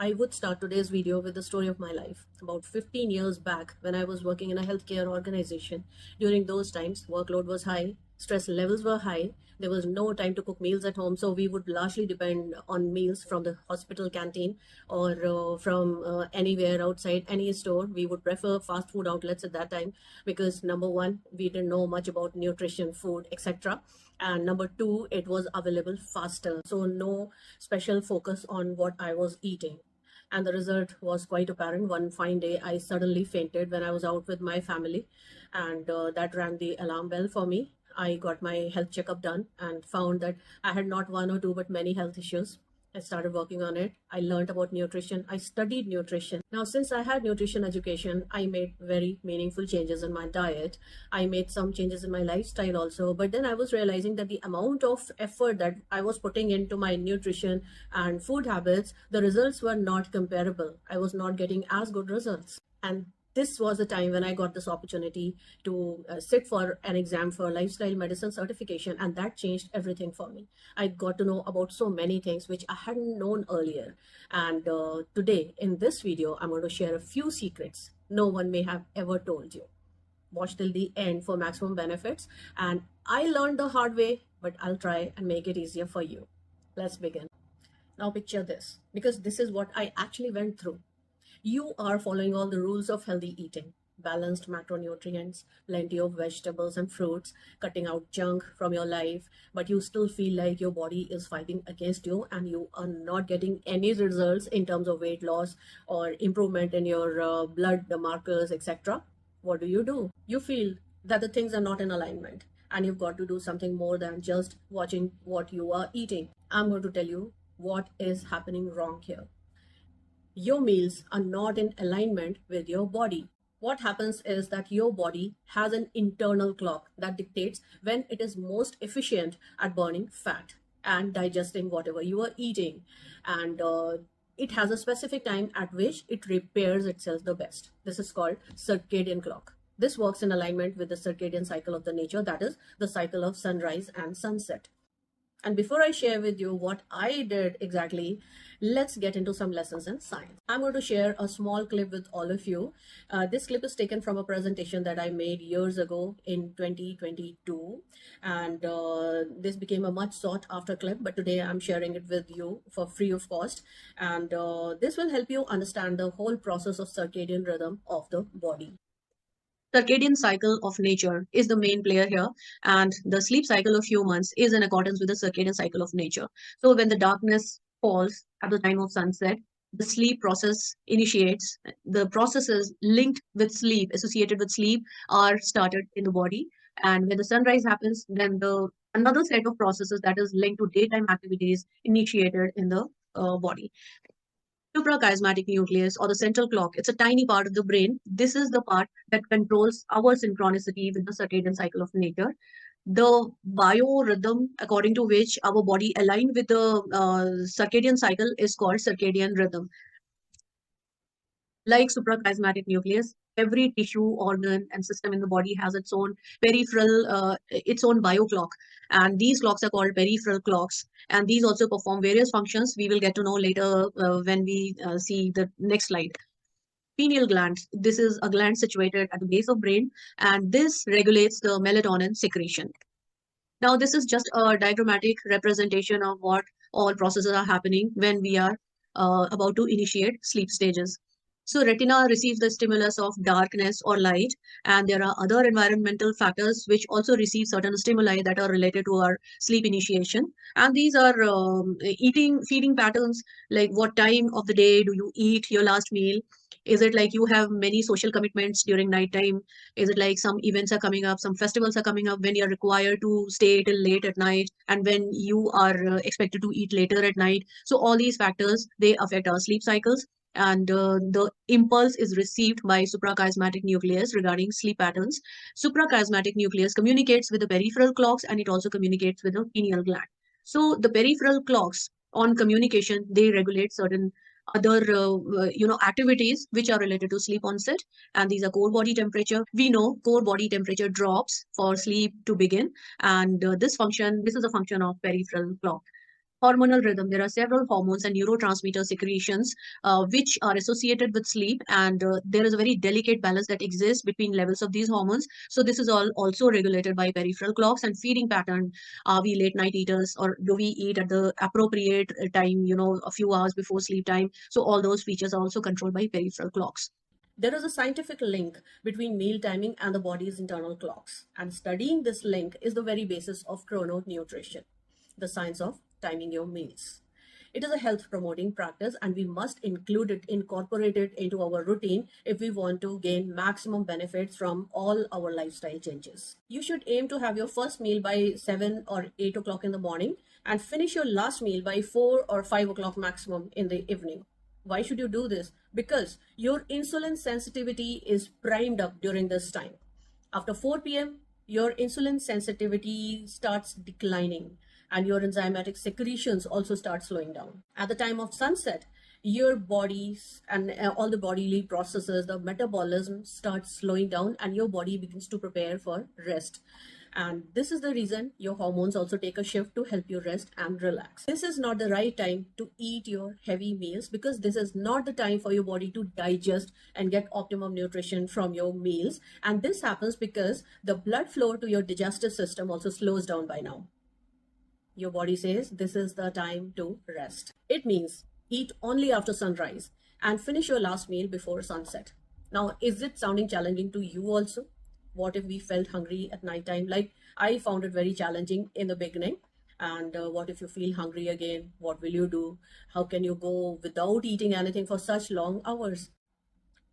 I would start today's video with the story of my life. About 15 years back, when I was working in a healthcare organization, during those times, workload was high, stress levels were high, there was no time to cook meals at home, so we would largely depend on meals from the hospital canteen or from anywhere outside any store. We would prefer fast food outlets at that time because number one, we didn't know much about nutrition, food, etc. And number two, it was available faster, so no special focus on what I was eating. And the result was quite apparent. One fine day, I suddenly fainted when I was out with my family, and that rang the alarm bell for me. I got my health checkup done and found that I had not one or two but many health issues. I started working on it. I learned about nutrition. I studied nutrition. Now, since I had nutrition education, I made very meaningful changes in my diet. I made some changes in my lifestyle also. But then I was realizing that the amount of effort that I was putting into my nutrition and food habits, the results were not comparable. I was not getting as good results. And this was the time when I got this opportunity to sit for an exam for lifestyle medicine certification, and that changed everything for me. I got to know about so many things which I hadn't known earlier. And today in this video, I'm going to share a few secrets no one may have ever told you. Watch till the end for maximum benefits. And I learned the hard way, but I'll try and make it easier for you. Let's begin. Now picture this, because this is what I actually went through. You are following all the rules of healthy eating, balanced macronutrients, plenty of vegetables and fruits, cutting out junk from your life, but you still feel like your body is fighting against you and you are not getting any results in terms of weight loss or improvement in your blood markers, etc. What do? You feel that the things are not in alignment and you've got to do something more than just watching what you are eating. I'm going to tell you what is happening wrong here. Your meals are not in alignment with your body. What happens is that your body has an internal clock that dictates when it is most efficient at burning fat and digesting whatever you are eating. And it has a specific time at which it repairs itself the best. This is called circadian clock. This works in alignment with the circadian cycle of the nature, that is the cycle of sunrise and sunset. And before I share with you what I did exactly, let's get into some lessons in science. I'm going to share a small clip with all of you. This clip is taken from a presentation that I made years ago in 2022. And this became a much sought after clip, but today I'm sharing it with you for free of cost. And this will help you understand the whole process of circadian rhythm of the body. Circadian cycle of nature is the main player here, and the sleep cycle of humans is in accordance with the circadian cycle of nature. So when the darkness falls at the time of sunset, the sleep process initiates. The processes linked with sleep, associated with sleep, are started in the body. And when the sunrise happens, then another set of processes that is linked to daytime activities initiated in the body. Suprachiasmatic nucleus, or the central clock, it's a tiny part of the brain. This is the part that controls our synchronicity with the circadian cycle of nature. The biorhythm according to which our body aligned with the circadian cycle is called circadian rhythm. Like suprachiasmatic nucleus, every tissue, organ, and system in the body has its own peripheral, its own bioclock. And these clocks are called peripheral clocks. And these also perform various functions. We will get to know later when we see the next slide. Pineal gland. This is a gland situated at the base of brain, and this regulates the melatonin secretion. Now, this is just a diagrammatic representation of what all processes are happening when we are about to initiate sleep stages. So retina receives the stimulus of darkness or light, and there are other environmental factors which also receive certain stimuli that are related to our sleep initiation. And these are feeding patterns, like what time of the day do you eat your last meal? Is it like you have many social commitments during nighttime? Is it like some events are coming up, some festivals are coming up when you're required to stay till late at night, and when you are expected to eat later at night? So all these factors, they affect our sleep cycles. And the impulse is received by suprachiasmatic nucleus regarding sleep patterns. Suprachiasmatic nucleus communicates with the peripheral clocks, and it also communicates with the pineal gland. So the peripheral clocks on communication, they regulate certain other activities which are related to sleep onset, and these are core body temperature. We know core body temperature drops for sleep to begin, and this is a function of peripheral clock. hormonal rhythm. There are several hormones and neurotransmitter secretions which are associated with sleep, and there is a very delicate balance that exists between levels of these hormones. So this is all also regulated by peripheral clocks and feeding pattern. Are we late night eaters, or do we eat at the appropriate time, a few hours before sleep time? So all those features are also controlled by peripheral clocks. There is a scientific link between meal timing and the body's internal clocks, and studying this link is the very basis of chrono-nutrition, the science of timing your meals. It is a health promoting practice, and we must incorporate it into our routine if we want to gain maximum benefits from all our lifestyle changes. You should aim to have your first meal by 7 or 8 o'clock in the morning and finish your last meal by 4 or 5 o'clock maximum in the evening. Why should you do this? Because your insulin sensitivity is primed up during this time. After 4 p.m., your insulin sensitivity starts declining and your enzymatic secretions also start slowing down. At the time of sunset, your bodies and all the bodily processes, the metabolism starts slowing down and your body begins to prepare for rest. And this is the reason your hormones also take a shift to help you rest and relax. This is not the right time to eat your heavy meals, because this is not the time for your body to digest and get optimum nutrition from your meals. And this happens because the blood flow to your digestive system also slows down by now. Your body says this is the time to rest. It means eat only after sunrise and finish your last meal before sunset. Now, is it sounding challenging to you also? What if we felt hungry at night time? Like, I found it very challenging in the beginning. And what if you feel hungry again? What will you do? How can you go without eating anything for such long hours?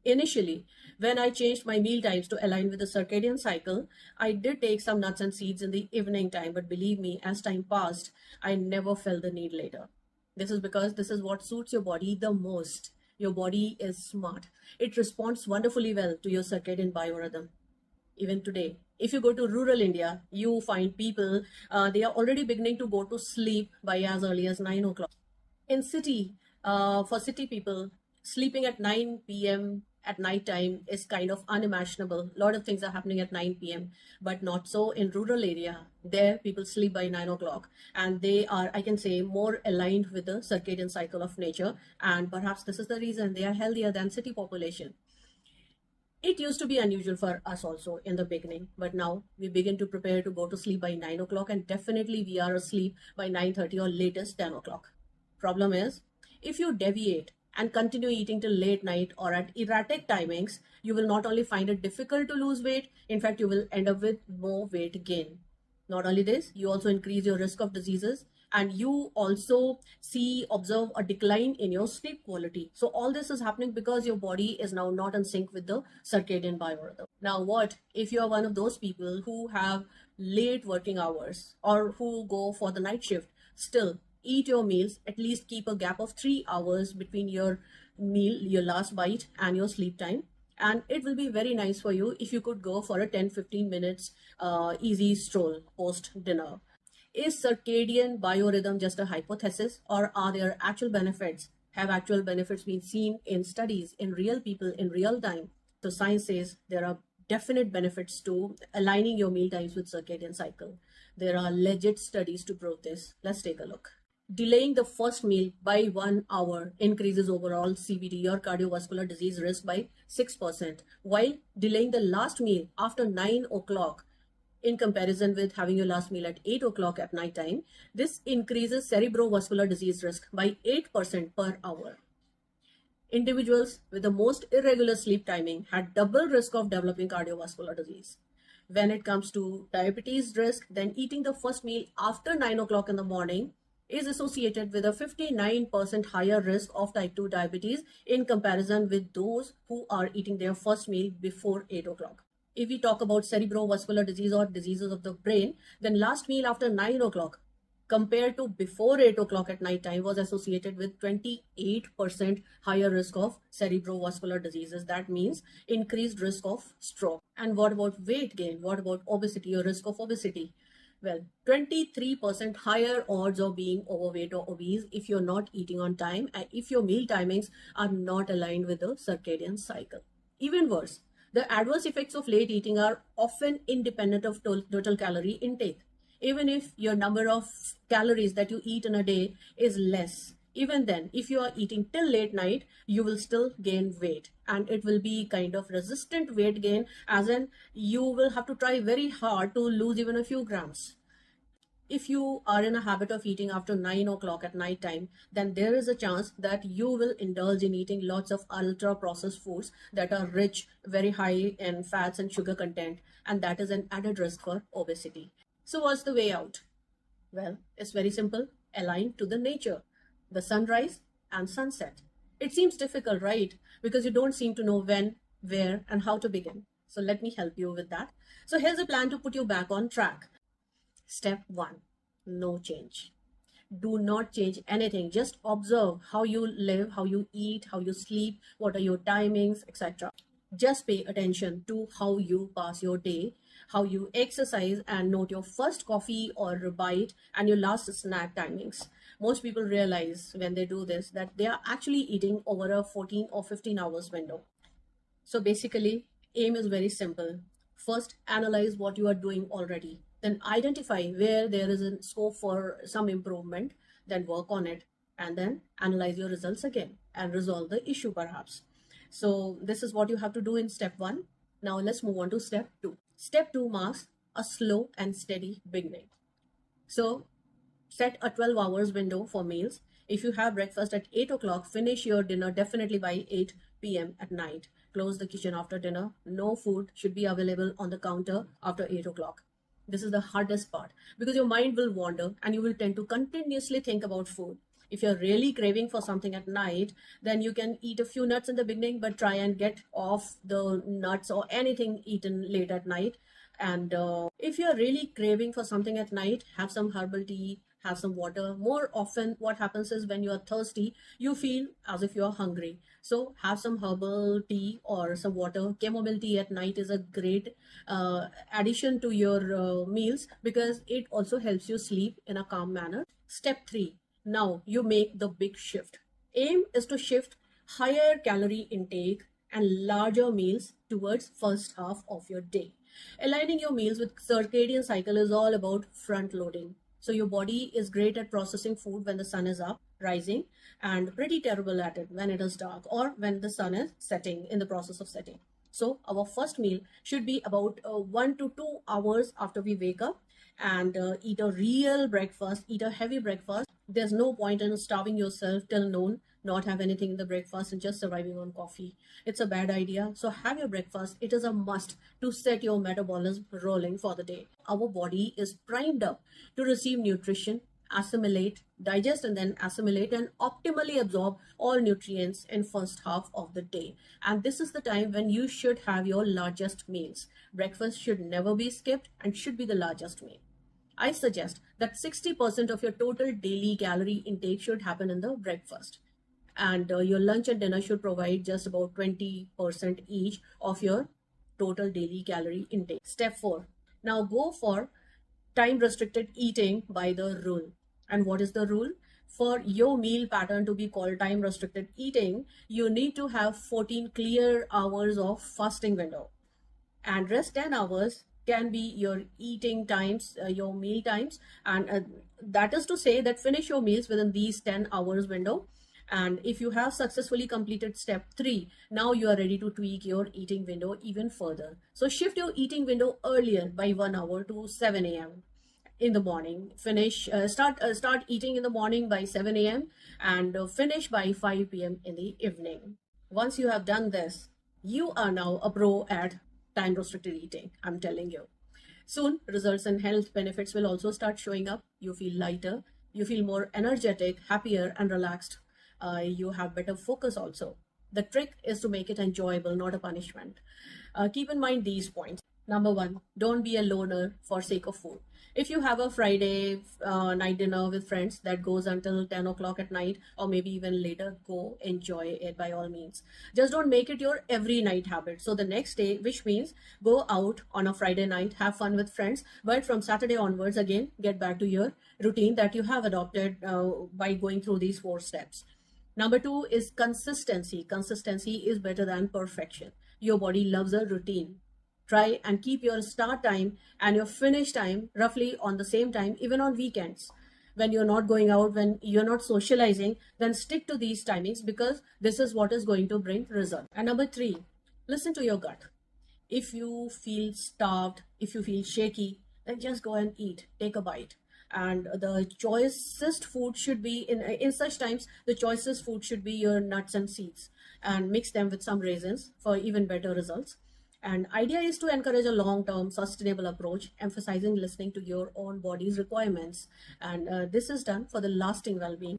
Initially, when I changed my meal times to align with the circadian cycle, I did take some nuts and seeds in the evening time, but believe me, as time passed, I never felt the need later. This is because this is what suits your body the most. Your body is smart. It responds wonderfully well to your circadian biorhythm. Even today, if you go to rural India, you find people, they are already beginning to go to sleep by as early as 9 o'clock. In city, for city people, sleeping at 9 p.m. at night time is kind of unimaginable. A lot of things are happening at 9 p.m., but not so in rural area. There, people sleep by 9 o'clock, and they are, I can say, more aligned with the circadian cycle of nature. And perhaps this is the reason they are healthier than city population. It used to be unusual for us also in the beginning, but now we begin to prepare to go to sleep by 9 o'clock, and definitely we are asleep by 9:30 or latest 10 o'clock. Problem is, if you deviate and continue eating till late night or at erratic timings, you will not only find it difficult to lose weight, in fact, you will end up with more weight gain. Not only this, you also increase your risk of diseases, and you also observe a decline in your sleep quality. So all this is happening because your body is now not in sync with the circadian biorhythm. Now, what if you are one of those people who have late working hours or who go for the night shift? Still, eat your meals, at least keep a gap of 3 hours between your meal, your last bite, and your sleep time. And it will be very nice for you if you could go for a 10-15 minutes easy stroll post dinner. Is circadian biorhythm just a hypothesis, or are there actual benefits? Have actual benefits been seen in studies, in real people, in real time? So science says there are definite benefits to aligning your meal times with circadian cycle. There are legit studies to prove this. Let's take a look. Delaying the first meal by 1 hour increases overall CVD or cardiovascular disease risk by 6%, while delaying the last meal after 9 o'clock in comparison with having your last meal at 8 o'clock at night time, this increases cerebrovascular disease risk by 8% per hour. Individuals with the most irregular sleep timing had double risk of developing cardiovascular disease. When it comes to diabetes risk, then eating the first meal after 9 o'clock in the morning is associated with a 59% higher risk of type 2 diabetes in comparison with those who are eating their first meal before 8 o'clock. If we talk about cerebrovascular disease or diseases of the brain, then last meal after 9 o'clock compared to before 8 o'clock at night time was associated with 28% higher risk of cerebrovascular diseases. That means increased risk of stroke. And what about weight gain? What about obesity or risk of obesity? Well, 23% higher odds of being overweight or obese if you're not eating on time and if your meal timings are not aligned with the circadian cycle. Even worse, the adverse effects of late eating are often independent of total calorie intake. Even if your number of calories that you eat in a day is less, even then, if you are eating till late night, you will still gain weight, and it will be kind of resistant weight gain, as in you will have to try very hard to lose even a few grams. If you are in a habit of eating after 9 o'clock at night time, then there is a chance that you will indulge in eating lots of ultra processed foods that are rich, very high in fats and sugar content, and that is an added risk for obesity. So what's the way out? Well, it's very simple. Align to the nature, the sunrise and sunset. It seems difficult, right? Because you don't seem to know when, where, and how to begin. So let me help you with that. So here's a plan to put you back on track. Step 1. No change. Do not change anything. Just observe how you live, how you eat, how you sleep, what are your timings, etc. Just pay attention to how you pass your day, how you exercise, and note your first coffee or bite and your last snack timings. Most people realize when they do this that they are actually eating over a 14 or 15 hours window. So basically, aim is very simple. First, analyze what you are doing already. Then identify where there is a scope for some improvement. Then work on it. And then analyze your results again and resolve the issue perhaps. So this is what you have to do in step 1. Now let's move on to step 2. Step 2 marks a slow and steady beginning. So set a 12 hours window for meals. If you have breakfast at 8 o'clock, finish your dinner definitely by 8 p.m. at night. Close the kitchen after dinner. No food should be available on the counter after 8 o'clock. This is the hardest part because your mind will wander and you will tend to continuously think about food. If you're really craving for something at night, then you can eat a few nuts in the beginning, but try and get off the nuts or anything eaten late at night. And if you're really craving for something at night, have some herbal tea, have some water. More often, what happens is when you are thirsty, you feel as if you are hungry. So have some herbal tea or some water. Chamomile tea at night is a great addition to your meals because it also helps you sleep in a calm manner. Step 3. Now you make the big shift. Aim is to shift higher calorie intake and larger meals towards first half of your day. Aligning your meals with circadian cycle is all about front loading. So your body is great at processing food when the sun is up, rising, and pretty terrible at it when it is dark or when the sun is setting, in the process of setting. So our first meal should be about 1 to 2 hours after we wake up, and eat a real breakfast, eat a heavy breakfast. There's no point in starving yourself till noon, not have anything in the breakfast and just surviving on coffee. It's a bad idea. So have your breakfast. It is a must to set your metabolism rolling for the day. Our body is primed up to receive nutrition, assimilate, digest, and then assimilate and optimally absorb all nutrients in first half of the day. And this is the time when you should have your largest meals. Breakfast should never be skipped and should be the largest meal. I suggest that 60% of your total daily calorie intake should happen in the breakfast. And your lunch and dinner should provide just about 20% each of your total daily calorie intake. Step 4. Now go for time restricted eating by the rule. And what is the rule? For your meal pattern to be called time restricted eating, you need to have 14 clear hours of fasting window. And rest 10 hours can be your eating times, your meal times. And that is to say that finish your meals within these 10 hours window. And if you have successfully completed step 3, now you are ready to tweak your eating window even further. So shift your eating window earlier by 1 hour to 7 a.m. in the morning. Start eating in the morning by 7 a.m. and finish by 5 p.m. in the evening. Once you have done this, you are now a pro at time restricted eating, I'm telling you. Soon, results and health benefits will also start showing up. You feel lighter, you feel more energetic, happier, and relaxed. You have better focus also. The trick is to make it enjoyable, not a punishment. Keep in mind these points. Number 1, don't be a loner for sake of food. If you have a Friday night dinner with friends that goes until 10 o'clock at night or maybe even later, go enjoy it by all means. Just don't make it your every night habit. So the next day, which means go out on a Friday night, have fun with friends, but from Saturday onwards, again, get back to your routine that you have adopted by going through these 4 steps. Number 2 is consistency. Consistency is better than perfection. Your body loves a routine. Try and keep your start time and your finish time roughly on the same time, even on weekends. When you're not going out, when you're not socializing, then stick to these timings, because this is what is going to bring result. And number three, listen to your gut. If you feel starved, if you feel shaky, then just go and eat, take a bite. And the choicest food should be in such times, the choicest food should be your nuts and seeds, and mix them with some raisins for even better results. And idea is to encourage a long-term sustainable approach, emphasizing listening to your own body's requirements. And this is done for the lasting well-being.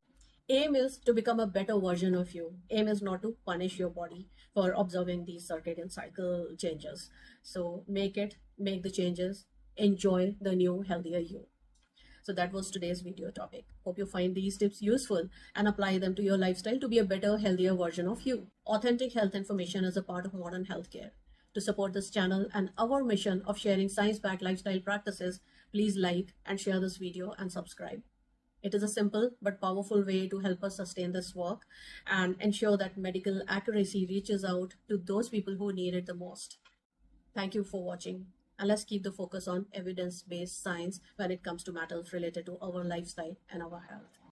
Aim is to become a better version of you. Aim is not to punish your body for observing these circadian cycle changes. So make the changes, enjoy the new, healthier you. So that was today's video topic. Hope you find these tips useful and apply them to your lifestyle to be a better, healthier version of you. Authentic health information is a part of modern healthcare. To support this channel and our mission of sharing science-backed lifestyle practices, please like and share this video and subscribe. It is a simple but powerful way to help us sustain this work and ensure that medical accuracy reaches out to those people who need it the most. Thank you for watching, and let's keep the focus on evidence-based science when it comes to matters related to our lifestyle and our health.